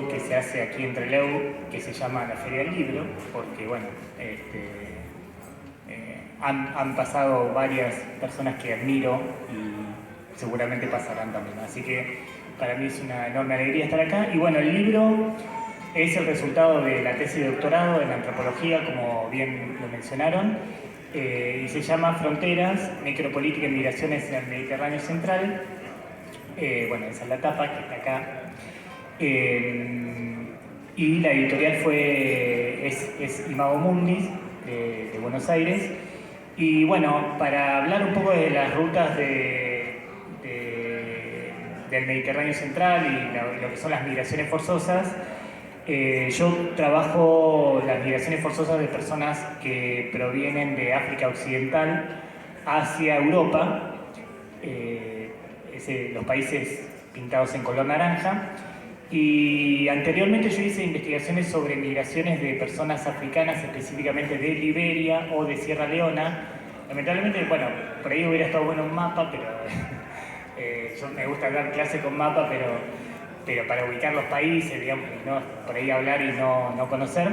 evento que se hace aquí en Trelew, que se llama la Feria del Libro, porque bueno, han pasado varias personas que admiro y seguramente pasarán también. Así que para mí es una enorme alegría estar acá. Y bueno, el libro es el resultado de la tesis de doctorado en antropología, como bien lo mencionaron, y se llama Fronteras, Necropolítica y Migraciones en el Mediterráneo Central. Bueno, esa es la tapa que está acá. Y la editorial es Imago Mundis, de Buenos Aires. Y bueno, para hablar un poco de las rutas del Mediterráneo Central y lo que son las migraciones forzosas, yo trabajo las migraciones forzosas de personas que provienen de África Occidental hacia Europa, los países pintados en color naranja. Y anteriormente yo hice investigaciones sobre migraciones de personas africanas, específicamente de Liberia o de Sierra Leona. Lamentablemente, bueno, por ahí hubiera estado bueno un mapa, pero yo me gusta dar clases con mapa, pero para ubicar los países, digamos, ¿no? Por ahí hablar y no conocer.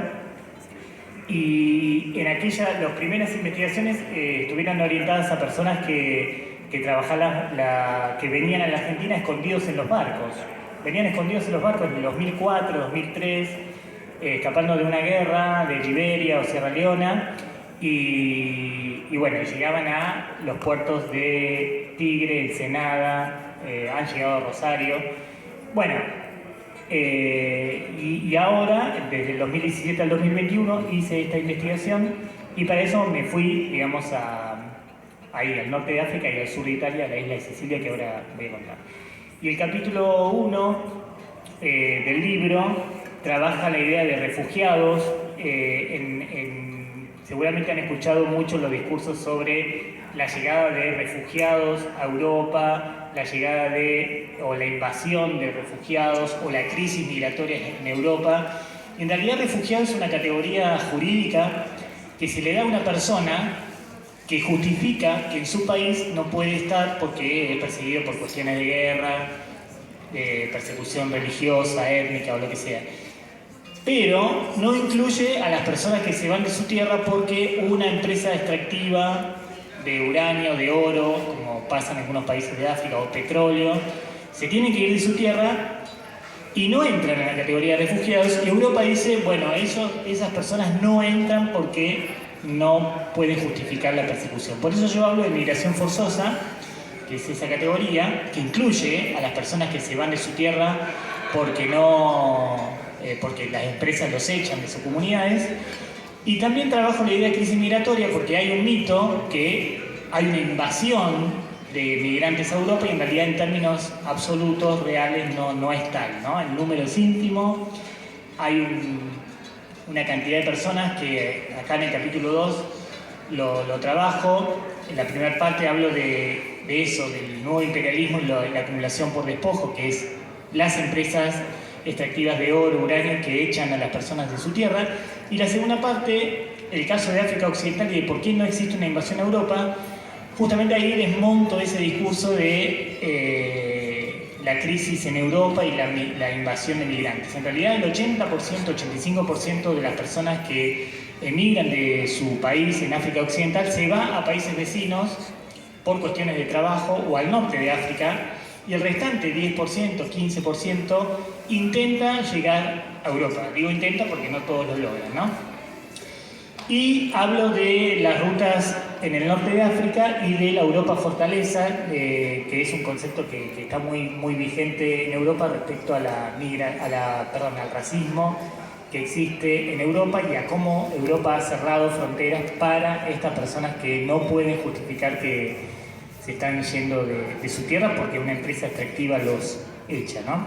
Y en las primeras investigaciones estuvieron orientadas a personas que trabajaban, que venían a la Argentina escondidos en los barcos. Venían escondidos en los barcos en el 2004, 2003, escapando de una guerra de Liberia o Sierra Leona, y bueno, llegaban a los puertos de Tigre, Ensenada, han llegado a Rosario. Bueno, y ahora, desde el 2017 al 2021, hice esta investigación y para eso me fui, digamos, ahí al norte de África y al sur de Italia, a la isla de Sicilia, que ahora voy a contar. Y el capítulo 1 del libro trabaja la idea de refugiados. Seguramente han escuchado mucho los discursos sobre la llegada de refugiados a Europa, la llegada o la invasión de refugiados o la crisis migratoria en Europa. En realidad, refugiado es una categoría jurídica que se le da a una persona que justifica que en su país no puede estar porque es perseguido por cuestiones de guerra, de persecución religiosa, étnica o lo que sea. Pero no incluye a las personas que se van de su tierra porque una empresa extractiva de uranio, de oro, como pasa en algunos países de África, o petróleo, se tienen que ir de su tierra y no entran en la categoría de refugiados. Y Europa dice, bueno, esas personas no entran porque no pueden justificar la persecución. Por eso yo hablo de migración forzosa, que es esa categoría, que incluye a las personas que se van de su tierra porque las empresas los echan de sus comunidades. Y también trabajo la idea de crisis migratoria porque hay un mito que hay una invasión de migrantes a Europa y en realidad en términos absolutos, reales, no es tal, ¿no? El número es ínfimo, hay una cantidad de personas que acá en el capítulo 2 lo trabajo. En la primera parte hablo de eso, del nuevo imperialismo y la acumulación por despojo, que es las empresas extractivas de oro, uranio, que echan a las personas de su tierra. Y la segunda parte, el caso de África Occidental y de por qué no existe una invasión a Europa. Justamente ahí desmonto ese discurso de la crisis en Europa y la invasión de migrantes. En realidad el 80%, 85% de las personas que emigran de su país en África Occidental se va a países vecinos por cuestiones de trabajo o al norte de África, y el restante 10%, 15% intenta llegar a Europa. Digo intenta porque no todos lo logran, ¿no? Y hablo de las rutas en el norte de África y de la Europa fortaleza, que es un concepto que está muy vigente en Europa respecto al racismo que existe en Europa y a cómo Europa ha cerrado fronteras para estas personas que no pueden justificar que se están yendo de su tierra porque una empresa extractiva los echa, ¿no?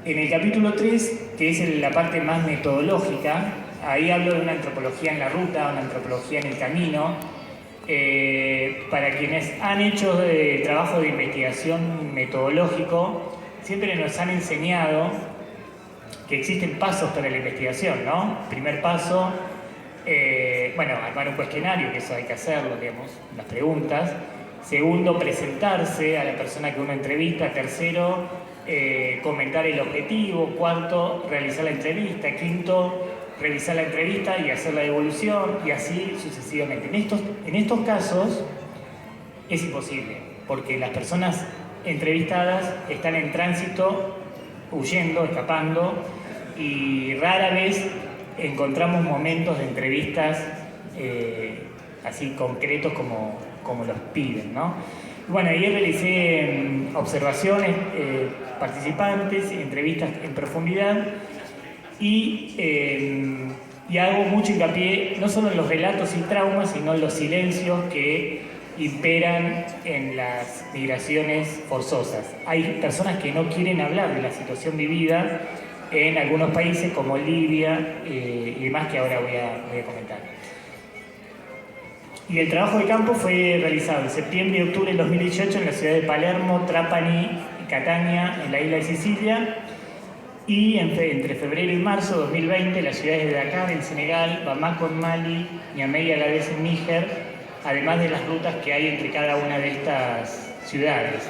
En el capítulo 3, que es la parte más metodológica, ahí hablo de una antropología en la ruta, una antropología en el camino. Para quienes han hecho trabajo de investigación metodológico, siempre nos han enseñado que existen pasos para la investigación, ¿no? Primer paso, armar un cuestionario, que eso hay que hacerlo, digamos, las preguntas. Segundo, presentarse a la persona que uno entrevista. Tercero, comentar el objetivo. Cuarto, realizar la entrevista. Quinto, revisar la entrevista y hacer la devolución, y así sucesivamente. En estos casos es imposible, porque las personas entrevistadas están en tránsito, huyendo, escapando, y rara vez encontramos momentos de entrevistas así concretos como los piden, ¿no? Bueno, ahí realicé observaciones, participantes, entrevistas en profundidad, y hago mucho hincapié no solo en los relatos y traumas, sino en los silencios que imperan en las migraciones forzosas. Hay personas que no quieren hablar de la situación vivida en algunos países como Libia y demás, que ahora voy a comentar. Y el trabajo de campo fue realizado en septiembre y octubre del 2018 en la ciudad de Palermo, Trapani y Catania, en la isla de Sicilia, y entre febrero y marzo de 2020 en las ciudades de Dakar, en Senegal, Bamako, en Mali, Niamey y Agadez, en Níger, además de las rutas que hay entre cada una de estas ciudades.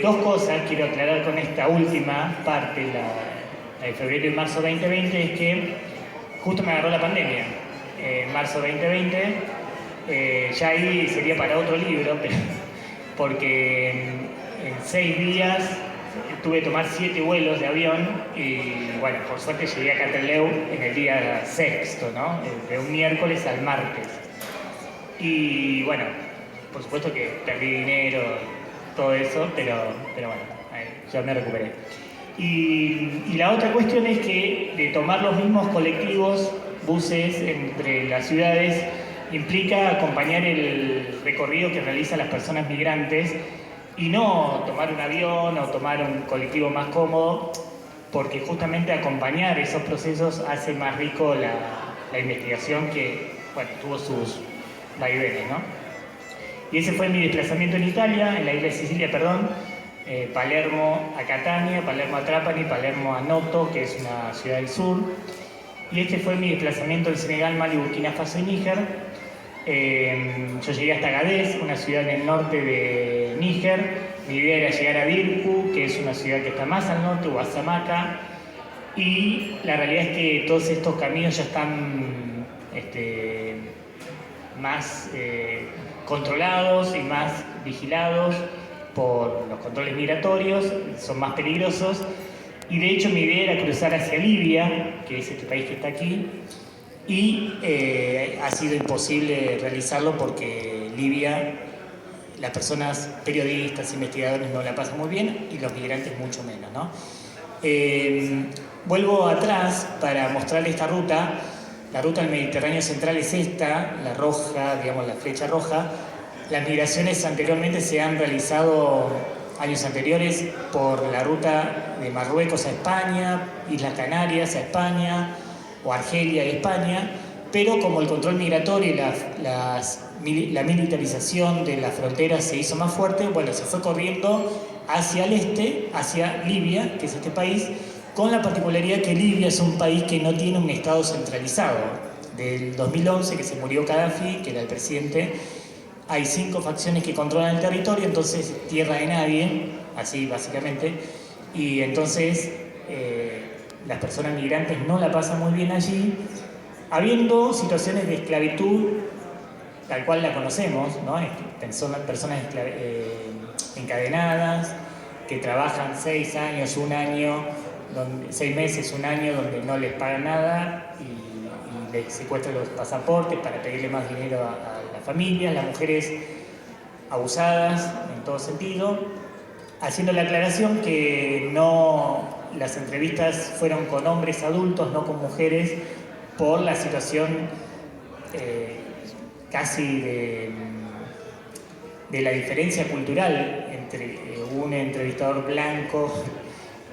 Dos cosas quiero aclarar con esta última parte, la de febrero y marzo 2020, es que justo me agarró la pandemia. En marzo 2020, ya ahí sería para otro libro, pero, porque en 6 días tuve que tomar 7 vuelos de avión y bueno, por suerte llegué a Canterleu en el día sexto, ¿no? De un miércoles al martes. Y bueno, por supuesto que perdí dinero, todo eso, pero bueno, ya me recuperé. Y la otra cuestión es que de tomar los mismos colectivos, buses entre las ciudades, implica acompañar el recorrido que realizan las personas migrantes y no tomar un avión o tomar un colectivo más cómodo, porque justamente acompañar esos procesos hace más rico la investigación que, bueno, tuvo sus vaivenes, ¿no? Y ese fue mi desplazamiento en Italia, en la isla de Sicilia, perdón, Palermo a Catania, Palermo a Trapani, Palermo a Noto, que es una ciudad del sur. Y este fue mi desplazamiento en Senegal, Mali, Burkina Faso y Níger. Yo llegué hasta Agadez, una ciudad en el norte de Níger. Mi idea era llegar a Dirku, que es una ciudad que está más al norte, o a Samaka. Y la realidad es que todos estos caminos ya están más controlados y más vigilados por los controles migratorios, son más peligrosos. Y de hecho mi idea era cruzar hacia Libia, que es este país que está aquí, y ha sido imposible realizarlo porque Libia, las personas, periodistas, investigadores no la pasan muy bien y los migrantes mucho menos, ¿no? Vuelvo atrás para mostrarles esta ruta. La ruta del Mediterráneo Central es esta, la roja, digamos la flecha roja. Las migraciones anteriormente se han realizado años anteriores por la ruta de Marruecos a España, Islas Canarias a España, o Argelia y España, pero como el control migratorio y la militarización de las fronteras se hizo más fuerte, bueno, se fue corriendo hacia el este, hacia Libia, que es este país, con la particularidad que Libia es un país que no tiene un estado centralizado. Del 2011, que se murió Gaddafi, que era el presidente, hay 5 facciones que controlan el territorio, entonces tierra de nadie, así básicamente, y entonces las personas migrantes no la pasan muy bien allí, habiendo situaciones de esclavitud tal cual la conocemos, ¿no? Personas encadenadas que trabajan 6 años, 1 año, 6 meses, 1 año, donde no les pagan nada y les secuestran los pasaportes para pedirle más dinero a las familias, las mujeres abusadas en todo sentido, haciendo la aclaración que no, las entrevistas fueron con hombres adultos, no con mujeres, por la situación casi de la diferencia cultural entre un entrevistador blanco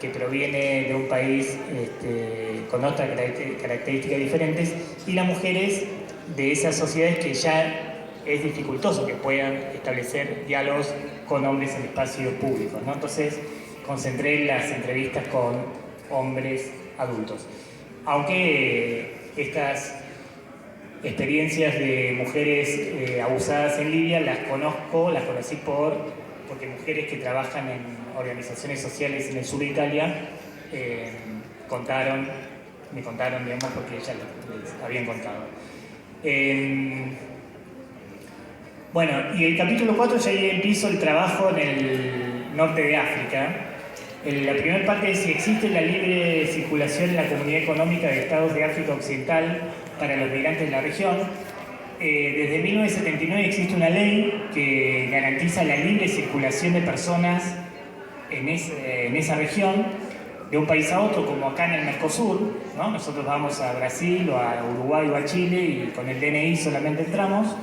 que proviene de un país con otras características diferentes y las mujeres de esas sociedades que ya es dificultoso que puedan establecer diálogos con hombres en espacios públicos, ¿no? Entonces concentré las entrevistas con hombres adultos. Aunque estas experiencias de mujeres abusadas en Libia las conocí porque mujeres que trabajan organizaciones sociales en el sur de Italia, me contaron, digamos, porque ya les habían contado. Bueno, y el capítulo 4 ya empiezo el trabajo en el norte de África. La primera parte es si existe la libre circulación en la Comunidad Económica de Estados de África Occidental para los migrantes de la región. Desde 1979 existe una ley que garantiza la libre circulación de personas en esa región, de un país a otro, como acá en el Mercosur, ¿no? Nosotros vamos a Brasil o a Uruguay o a Chile y con el DNI solamente entramos,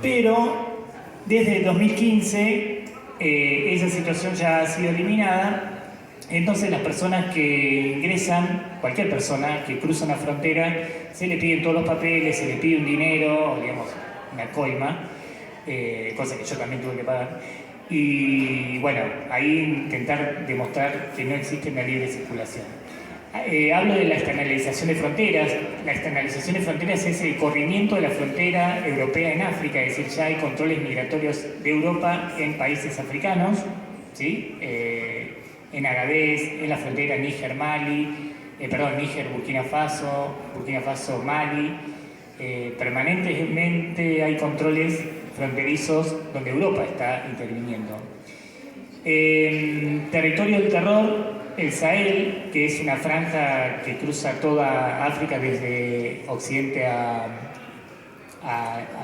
pero desde el 2015 esa situación ya ha sido eliminada. Entonces las personas que ingresan, cualquier persona que cruza una frontera, se le piden todos los papeles, se le pide un dinero, digamos, una coima, cosa que yo también tuve que pagar. Y bueno, ahí intentar demostrar que no existe una libre circulación. Hablo de la externalización de fronteras. La externalización de fronteras es el corrimiento de la frontera europea en África, es decir, ya hay controles migratorios de Europa en países africanos, ¿sí? En Agadez, en la frontera Níger-Burkina Faso-Mali. Permanentemente hay controles fronterizos donde Europa está interviniendo. Territorio del terror, el Sahel, que es una franja que cruza toda África desde occidente al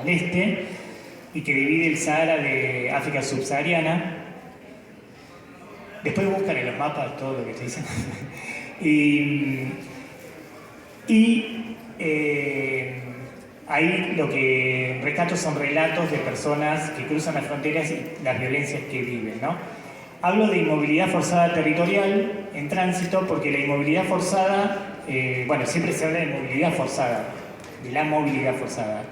este y que divide el Sahara de África subsahariana. Después buscan en los mapas todo lo que estoy diciendo. Ahí lo que rescato son relatos de personas que cruzan las fronteras y las violencias que viven, ¿no? Hablo de inmovilidad forzada territorial en tránsito porque la inmovilidad forzada, bueno, siempre se habla de movilidad forzada, de la movilidad forzada,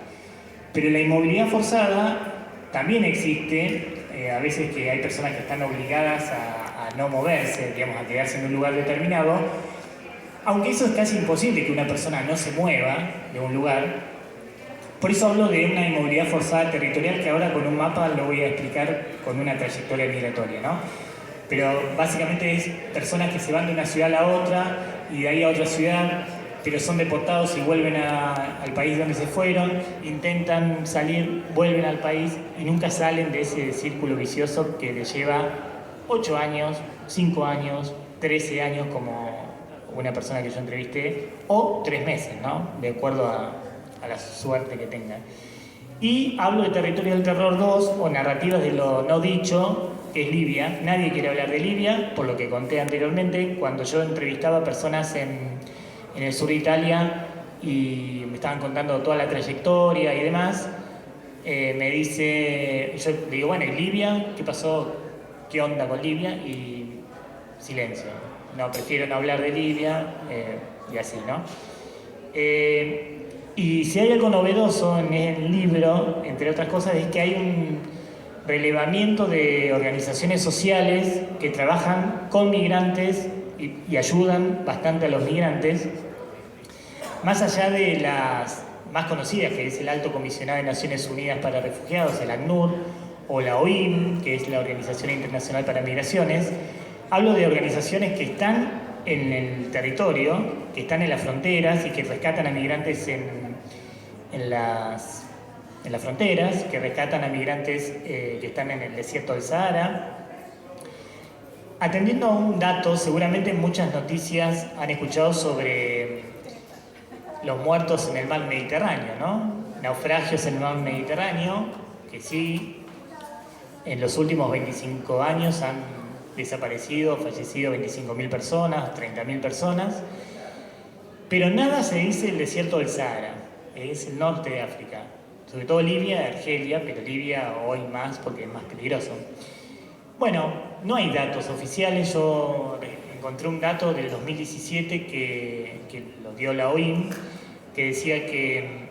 pero la inmovilidad forzada también existe, a veces que hay personas que están obligadas a no moverse, digamos, a quedarse en un lugar determinado, aunque eso es casi imposible que una persona no se mueva de un lugar. Por eso hablo de una inmovilidad forzada territorial que ahora con un mapa lo voy a explicar con una trayectoria migratoria, ¿no? Pero básicamente es personas que se van de una ciudad a la otra y de ahí a otra ciudad, pero son deportados y vuelven al país donde se fueron, intentan salir, vuelven al país y nunca salen de ese círculo vicioso que les lleva 8 años, 5 años, 13 años como una persona que yo entrevisté, o 3 meses, ¿no? De acuerdo a la suerte que tengan. Y hablo de Territorio del Terror 2, o Narrativas de lo no dicho, que es Libia. Nadie quiere hablar de Libia, por lo que conté anteriormente, cuando yo entrevistaba a personas en el sur de Italia y me estaban contando toda la trayectoria y demás, me dice, yo le digo, bueno, ¿y Libia? ¿Qué pasó? ¿Qué onda con Libia? Y silencio. No, prefiero no hablar de Libia, y así, ¿no? Y si hay algo novedoso en el libro, entre otras cosas, es que hay un relevamiento de organizaciones sociales que trabajan con migrantes y ayudan bastante a los migrantes, más allá de las más conocidas, que es el Alto Comisionado de Naciones Unidas para Refugiados, el ACNUR, o la OIM, que es la Organización Internacional para Migraciones. Hablo de organizaciones que están en el territorio, que están en las fronteras y que rescatan a migrantes en las fronteras, que rescatan a migrantes que están en el desierto del Sahara. Atendiendo a un dato, seguramente muchas noticias han escuchado sobre los muertos en el mar Mediterráneo, ¿no? Naufragios en el mar Mediterráneo, que sí, en los últimos 25 años han desaparecido, fallecido 25.000 personas, 30.000 personas, pero nada se dice del desierto del Sahara, es el norte de África, sobre todo Libia, Argelia, pero Libia hoy más porque es más peligroso. Bueno, no hay datos oficiales, yo encontré un dato del 2017 que lo dio la OIM, que decía que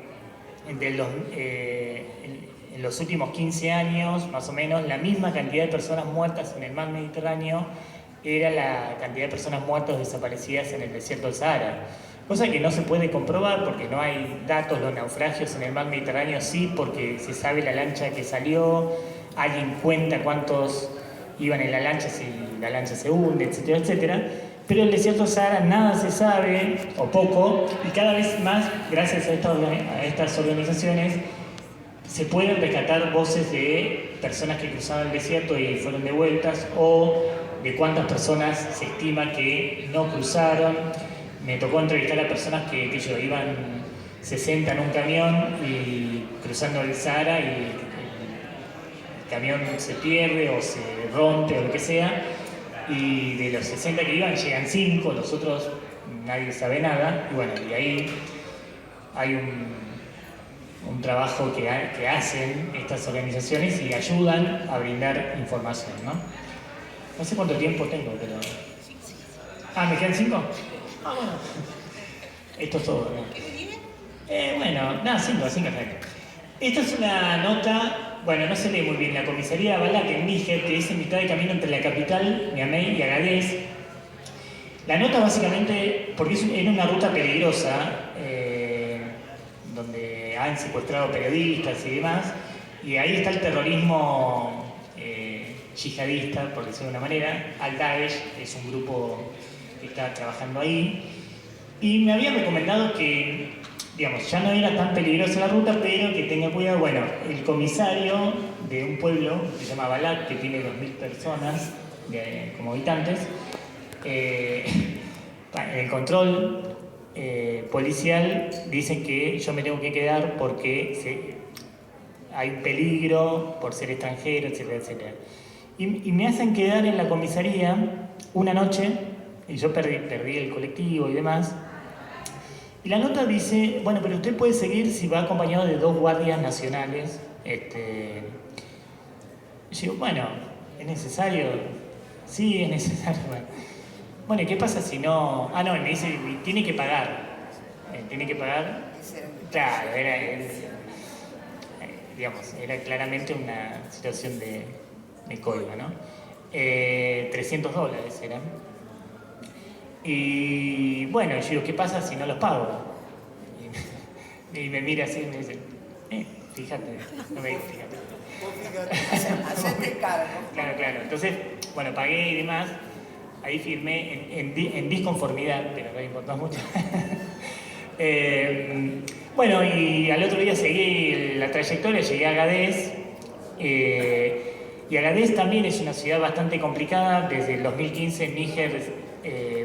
en los últimos 15 años, más o menos, la misma cantidad de personas muertas en el mar Mediterráneo era la cantidad de personas muertas desaparecidas en el desierto del Sahara. Cosa que no se puede comprobar porque no hay datos. Los naufragios en el mar Mediterráneo sí, porque se sabe la lancha que salió, alguien cuenta cuántos iban en la lancha si la lancha se hunde, etcétera, etcétera. Pero el desierto Sahara nada se sabe, o poco, y cada vez más, gracias a estas organizaciones, se pueden rescatar voces de personas que cruzaron el desierto y fueron devueltas, o de cuántas personas se estima que no cruzaron. Me tocó entrevistar a personas que iban 60 en un camión y cruzando el Sahara y el camión se pierde o se rompe o lo que sea, y de los 60 que iban llegan 5, los otros nadie sabe nada, y bueno, y ahí hay un trabajo que hacen estas organizaciones y ayudan a brindar información, ¿no? No sé cuánto tiempo tengo, pero... Ah, ¿me quedan 5? Ah, bueno. Esto es todo, ¿no? Bueno, nada, 5, perfecto. Esta es una nota, bueno, no se lee muy bien, la comisaría de Balak en Níger, que es en mitad de camino entre la capital, Niamey, y Agadez. La nota básicamente, porque era una ruta peligrosa, donde han secuestrado periodistas y demás, y ahí está el terrorismo yihadista, por decirlo de una manera. Al-Daesh es un grupo que está trabajando ahí, y me habían recomendado que, digamos, ya no era tan peligrosa la ruta, pero que tenga cuidado. Bueno, el comisario de un pueblo que se llama Balak, que tiene 2000 personas como habitantes, en el control policial dicen que yo me tengo que quedar porque hay un peligro por ser extranjero, etcétera, etcétera. Y me hacen quedar en la comisaría una noche, y yo perdí el colectivo y demás. Y la nota dice, bueno, pero usted puede seguir si va acompañado de 2 guardias nacionales. Yo digo, bueno, ¿es necesario? Sí, es necesario. Bueno, ¿y qué pasa si no...? Ah, no, me dice, tiene que pagar. ¿Tiene que pagar? Claro, digamos, era claramente una situación de coima, ¿no? $300 eran. Y bueno, yo digo, ¿qué pasa si no los pago? Y me mira así y me dice, fíjate, no me digas, fíjate. Hacete cargo. Claro. Entonces, bueno, pagué y demás. Ahí firmé en disconformidad, pero no me importó mucho. Bueno, y al otro día seguí la trayectoria, llegué a Agadez. Y Agadez también es una ciudad bastante complicada. Desde el 2015 Níger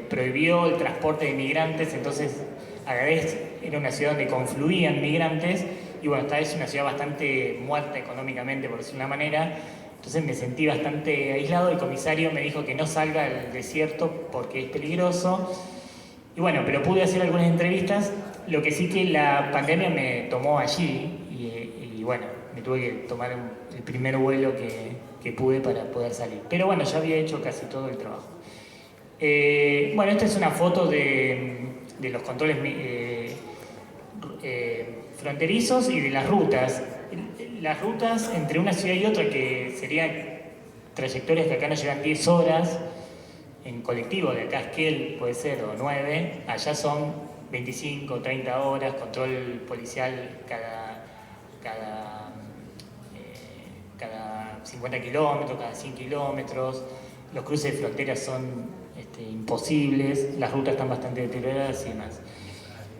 prohibió el transporte de migrantes, entonces Agadez era una ciudad donde confluían migrantes, y bueno, esta vez es una ciudad bastante muerta económicamente, por decirlo de una manera. Entonces me sentí bastante aislado. El comisario me dijo que no salga al desierto porque es peligroso. Y bueno, pero pude hacer algunas entrevistas. Lo que sí que la pandemia me tomó allí, y bueno, me tuve que tomar el primer vuelo que pude para poder salir. Pero bueno, ya había hecho casi todo el trabajo. Bueno, esta es una foto de los controles fronterizos y de las rutas. Las rutas entre una ciudad y otra, que serían trayectorias que acá nos llevan 10 horas, en colectivo de acá a Esquel puede ser, o 9, allá son 25, 30 horas, control policial cada 50 kilómetros, cada 100 kilómetros. Los cruces de fronteras son imposibles, las rutas están bastante deterioradas y demás.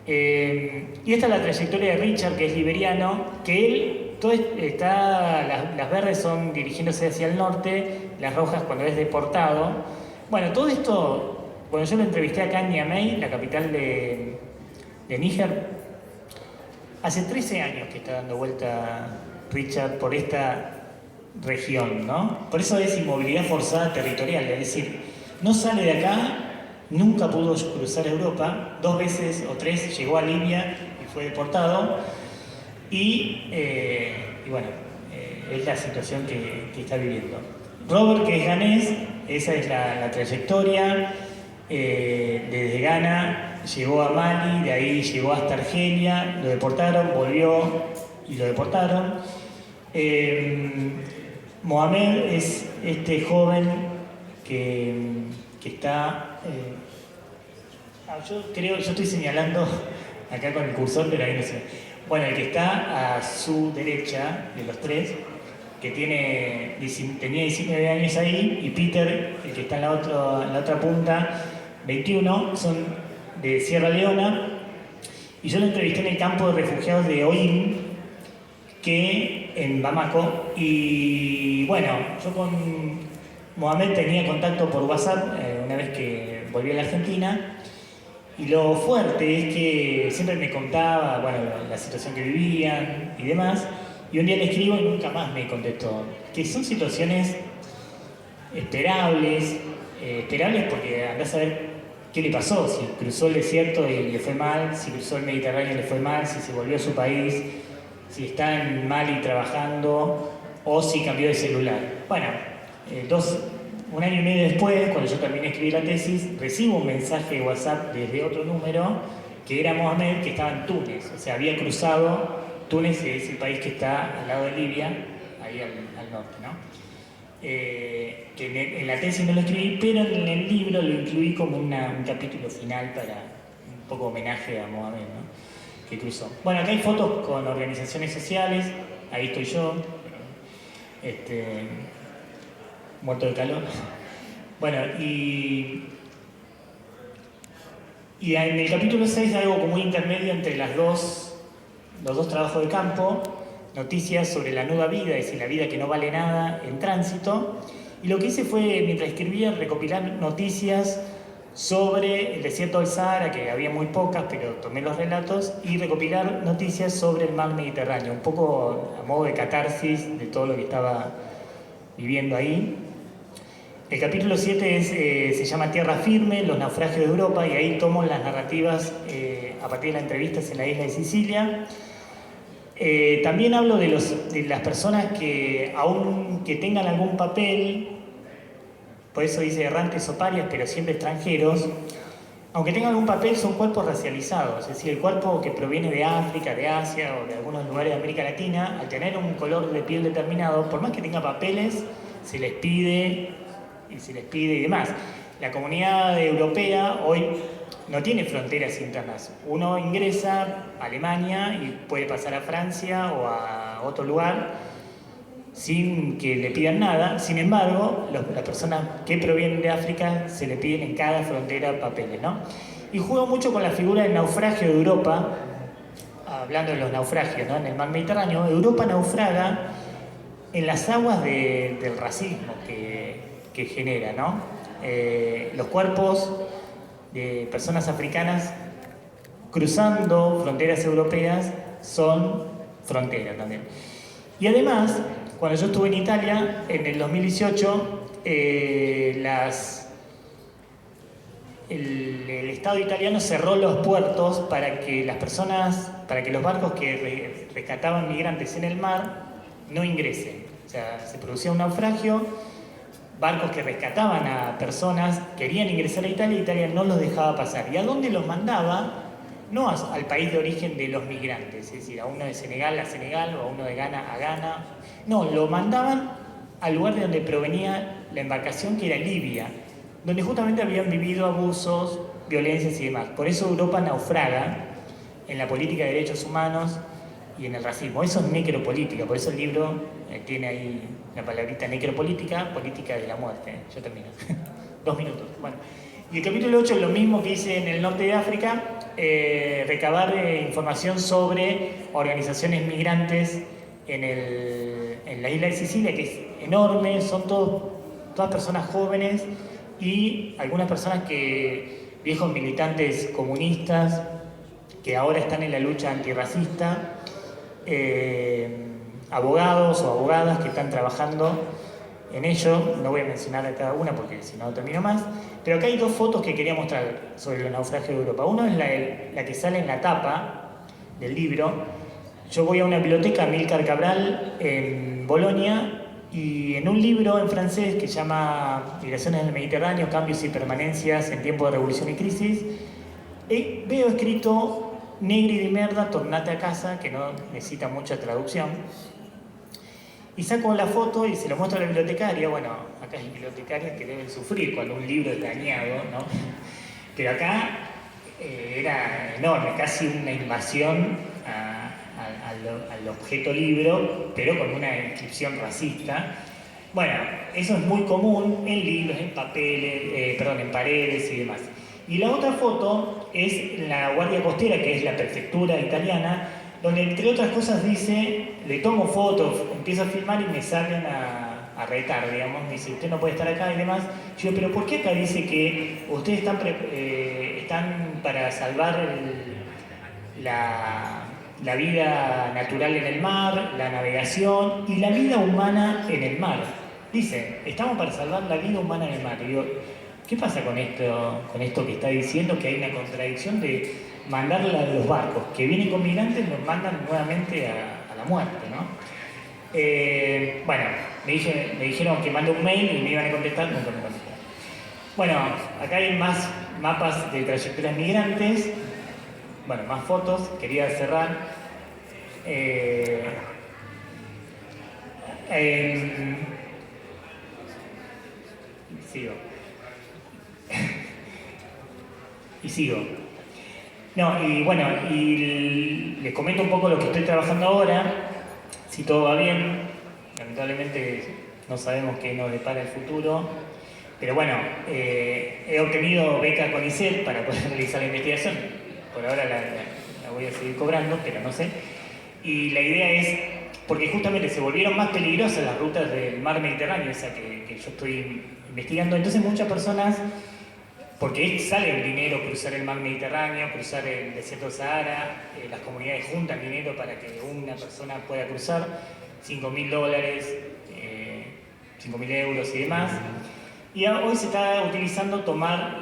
Y esta es la trayectoria de Richard, que es liberiano, que él, las verdes son dirigiéndose hacia el norte, las rojas cuando es deportado. Bueno, todo esto, bueno, yo lo entrevisté acá en Niamey, la capital de Níger. Hace 13 años que está dando vuelta Richard por esta región, ¿no? Por eso es inmovilidad forzada territorial, es decir, no sale de acá, nunca pudo cruzar Europa, 2 veces o 3 llegó a Libia y fue deportado, y bueno, es la situación que está viviendo. Robert, que es ganés, esa es la trayectoria. Desde Ghana llegó a Mali, de ahí llegó hasta Argelia, lo deportaron, volvió y lo deportaron. Mohamed es este joven que está... yo estoy señalando acá con el cursor, pero ahí no sé. Bueno, el que está a su derecha, de los 3, que tenía 19 años ahí, y Peter, el que está en la otra punta, 21, son de Sierra Leona, y yo lo entrevisté en el campo de refugiados de Oín, que en Bamako, y bueno, yo con Mohamed tenía contacto por WhatsApp una vez que volví a la Argentina, y lo fuerte es que siempre me contaba, bueno, la situación que vivían y demás, y un día le escribo y nunca más me contestó. Que son situaciones esperables, esperables porque andás a saber qué le pasó, si cruzó el desierto y le fue mal, si cruzó el Mediterráneo y le fue mal, si se volvió a su país, si está en Mali trabajando o si cambió de celular. Bueno, un año y medio después, cuando yo terminé de escribir la tesis, recibo un mensaje de WhatsApp desde otro número que era Mohamed, que estaba en Túnez, o sea, había cruzado. Túnez es el país que está al lado de Libia, ahí al norte, ¿no? Que en la tesis no lo escribí, pero en el libro lo incluí como un capítulo final para un poco homenaje a Mohamed, ¿no? Que cruzó. Bueno, acá hay fotos con organizaciones sociales, ahí estoy yo, muerto de calor. Bueno, y en el capítulo 6 hay algo como un intermedio entre los dos trabajos de campo, noticias sobre la nueva vida, es decir, la vida que no vale nada en tránsito. Y lo que hice fue, mientras escribía, recopilar noticias sobre el desierto del Sahara, que había muy pocas, pero tomé los relatos, y recopilar noticias sobre el mar Mediterráneo, un poco a modo de catarsis de todo lo que estaba viviendo ahí. El capítulo 7 se llama Tierra Firme, los naufragios de Europa, y ahí tomo las narrativas a partir de las entrevistas en la isla de Sicilia. También hablo de las personas que, aun que tengan algún papel, por eso dice errantes o parias, pero siempre extranjeros, aunque tengan algún papel, son cuerpos racializados, es decir, el cuerpo que proviene de África, de Asia o de algunos lugares de América Latina, al tener un color de piel determinado, por más que tenga papeles, se les pide y demás. La comunidad europea hoy no tiene fronteras internas. Uno ingresa a Alemania y puede pasar a Francia o a otro lugar sin que le pidan nada. Sin embargo, las personas que provienen de África se le piden en cada frontera papeles, ¿no? Y juego mucho con la figura del naufragio de Europa, hablando de los naufragios, ¿no? En el mar Mediterráneo, Europa naufraga en las aguas del racismo que genera, ¿no? Los cuerpos de personas africanas cruzando fronteras europeas son fronteras también. Y además, cuando yo estuve en Italia, en el 2018, el Estado italiano cerró los puertos para que los barcos que rescataban migrantes en el mar no ingresen. O sea, se producía un naufragio, barcos que rescataban a personas querían ingresar a Italia y Italia no los dejaba pasar. ¿Y a dónde los mandaba? No al país de origen de los migrantes, es decir, a uno de Senegal a Senegal o a uno de Ghana a Ghana. No, lo mandaban al lugar de donde provenía la embarcación, que era Libia, donde justamente habían vivido abusos, violencias y demás. Por eso Europa naufraga en la política de derechos humanos y en el racismo. Eso es necropolítica, por eso el libro tiene ahí la palabrita necropolítica, política de la muerte. Yo termino. 2 minutos. Bueno. Y el capítulo 8 es lo mismo que hice en el norte de África, recabar información sobre organizaciones migrantes en la isla de Sicilia, que es enorme, son todas personas jóvenes y algunas personas viejos militantes comunistas, que ahora están en la lucha antirracista, abogados o abogadas que están trabajando en ello. No voy a mencionar a cada una porque si no termino más, pero acá hay 2 fotos que quería mostrar sobre los naufragios de Europa. Uno es la que sale en la tapa del libro. Yo voy a una biblioteca, Amílcar Cabral, en Bolonia, y en un libro en francés que se llama Migraciones en el Mediterráneo, Cambios y Permanencias en Tiempos de Revolución y Crisis, veo escrito negri di merda, tornate a casa, que no necesita mucha traducción. Y saco la foto y se lo muestro a la bibliotecaria. Bueno, acá hay bibliotecarias que deben sufrir cuando un libro es dañado, ¿no? Pero acá era enorme, casi una invasión al al objeto libro, pero con una inscripción racista. Bueno, eso es muy común en libros, en papeles, en paredes y demás. Y la otra foto es la Guardia Costera, que es la prefectura italiana, donde entre otras cosas dice, le tomo fotos, empiezo a filmar y me salen a retar, digamos, me dice, usted no puede estar acá y demás. Yo digo, pero ¿por qué acá dice que ustedes están para salvar la vida natural en el mar, la navegación y la vida humana en el mar? Dice, estamos para salvar la vida humana en el mar. Y digo, ¿qué pasa con esto que está diciendo? Que hay una contradicción de mandarla a los barcos que vienen con migrantes, los mandan nuevamente a la muerte, ¿no? Bueno, me dijeron que mande un mail y me iban a contestar, nunca me contestaron. Bueno, acá hay más mapas de trayectorias migrantes, bueno, más fotos, quería cerrar. Sigo. Y sigo. No, y bueno, y les comento un poco lo que estoy trabajando ahora, si todo va bien. Lamentablemente no sabemos qué nos depara el futuro, pero bueno, he obtenido beca CONICET para poder realizar la investigación. Por ahora la voy a seguir cobrando, pero no sé. Y la idea es, porque justamente se volvieron más peligrosas las rutas del mar Mediterráneo, esa que yo estoy investigando, entonces muchas personas, porque sale el dinero cruzar el mar Mediterráneo, cruzar el desierto de Sahara, las comunidades juntan dinero para que una persona pueda cruzar, $5.000, 5.000 euros y demás. Y hoy se está utilizando tomar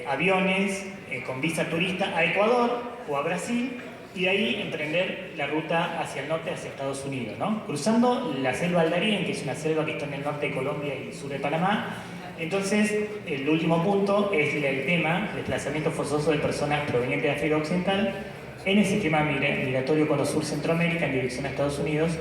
aviones con visa turista a Ecuador o a Brasil y de ahí emprender la ruta hacia el norte, hacia Estados Unidos, ¿no? Cruzando la selva del Darién, que es una selva que está en el norte de Colombia y el sur de Panamá. Entonces, el último punto es el tema desplazamiento forzoso de personas provenientes de África Occidental en el sistema migratorio Cono Sur Centroamérica en dirección a Estados Unidos